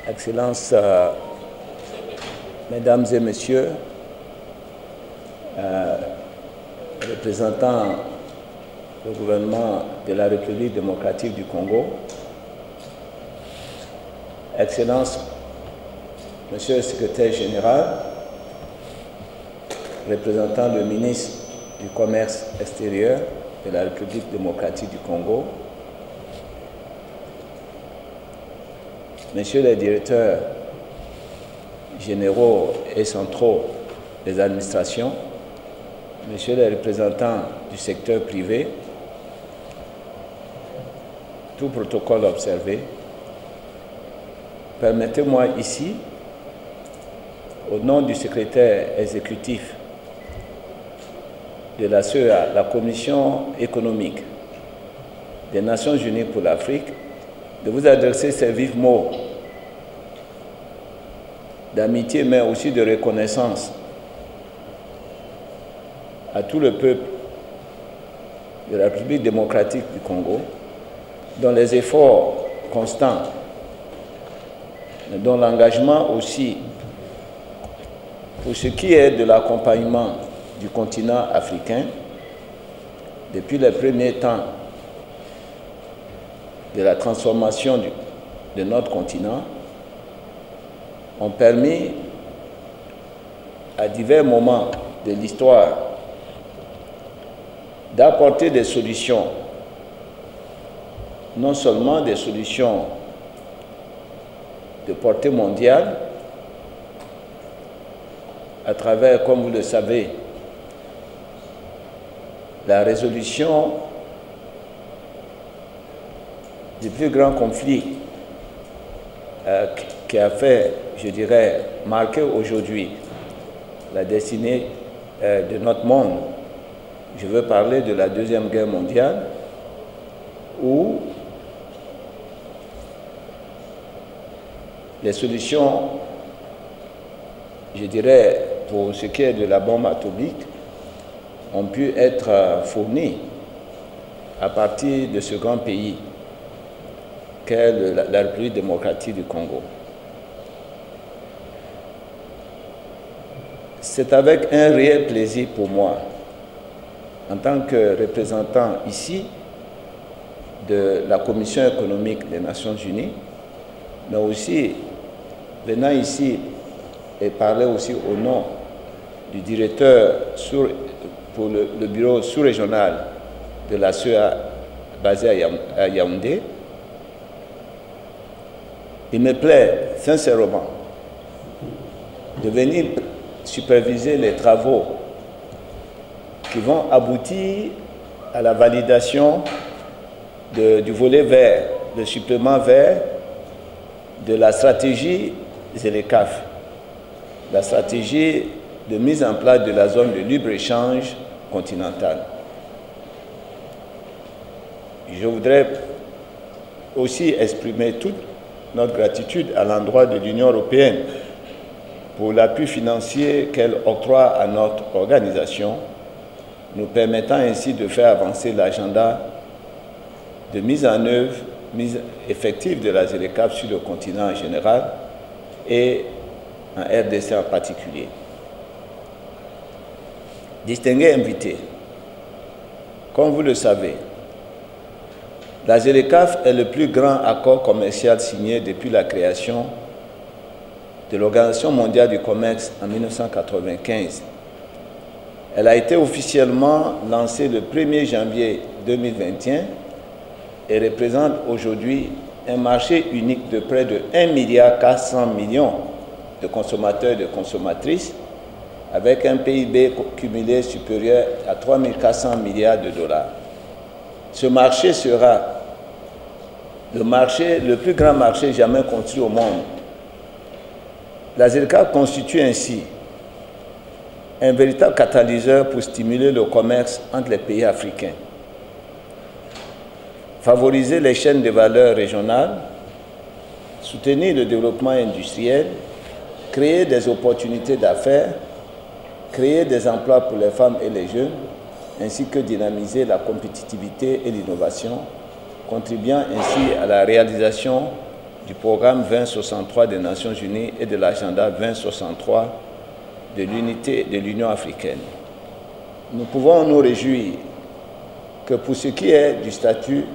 Excellences, Mesdames et Messieurs, représentants du gouvernement de la République démocratique du Congo, Excellences, Monsieur le Secrétaire général, représentant le ministre du Commerce extérieur de la République démocratique du Congo, Messieurs les directeurs généraux et centraux des administrations, Messieurs les représentants du secteur privé, tout protocole observé, permettez-moi ici, au nom du secrétaire exécutif de la CEA, la Commission économique des Nations Unies pour l'Afrique, de vous adresser ces vifs mots d'amitié, mais aussi de reconnaissance à tout le peuple de la République démocratique du Congo, dont les efforts constants, dont l'engagement aussi pour ce qui est de l'accompagnement du continent africain depuis les premiers temps de la transformation de notre continent, ont permis à divers moments de l'histoire d'apporter des solutions, non seulement des solutions de portée mondiale, à travers, comme vous le savez, la résolution du plus grand conflit qui a fait, je dirais, marquer aujourd'hui la destinée de notre monde. Je veux parler de la Deuxième Guerre mondiale, où les solutions, je dirais, pour ce qui est de la bombe atomique, ont pu être fournies à partir de ce grand pays qu'est la République démocratique du Congo. C'est avec un réel plaisir pour moi, en tant que représentant ici de la Commission économique des Nations Unies, mais aussi venant ici et parler aussi au nom du directeur pour le bureau sous-régional de la CEA basé à Yaoundé. Il me plaît sincèrement de venir superviser les travaux qui vont aboutir à la validation du volet vert, le supplément vert de la stratégie ZLECAf, la stratégie de mise en place de la zone de libre-échange continentale. Je voudrais aussi exprimer toute notre gratitude à l'endroit de l'Union européenne pour l'appui financier qu'elle octroie à notre organisation, nous permettant ainsi de faire avancer l'agenda de mise en œuvre, mise effective de la ZLECAf sur le continent en général et en RDC en particulier. Distingués invités, comme vous le savez, la ZLECAf est le plus grand accord commercial signé depuis la création de l'Organisation mondiale du commerce en 1995. Elle a été officiellement lancée le 1er janvier 2021 et représente aujourd'hui un marché unique de près de 1,4 milliard de consommateurs et de consommatrices, avec un PIB cumulé supérieur à 3 400 milliards de dollars. Ce marché sera le plus grand marché jamais construit au monde. La ZLECAf constitue ainsi un véritable catalyseur pour stimuler le commerce entre les pays africains, favoriser les chaînes de valeur régionales, soutenir le développement industriel, créer des opportunités d'affaires, créer des emplois pour les femmes et les jeunes, ainsi que dynamiser la compétitivité et l'innovation, contribuant ainsi à la réalisation du programme 2063 des Nations Unies et de l'agenda 2063 de l'unité de l'Union africaine. Nous pouvons nous réjouir que pour ce qui est du statut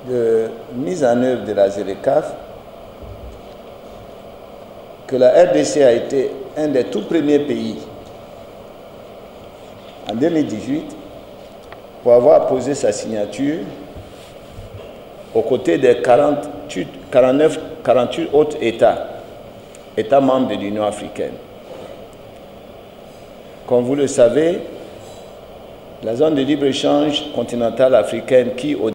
de mise en œuvre de la ZLECAf, que la RDC a été un des tout premiers pays en 2018 pour avoir posé sa signature aux côtés des 48 autres États membres de l'Union africaine. Comme vous le savez, la zone de libre-échange continentale africaine qui, au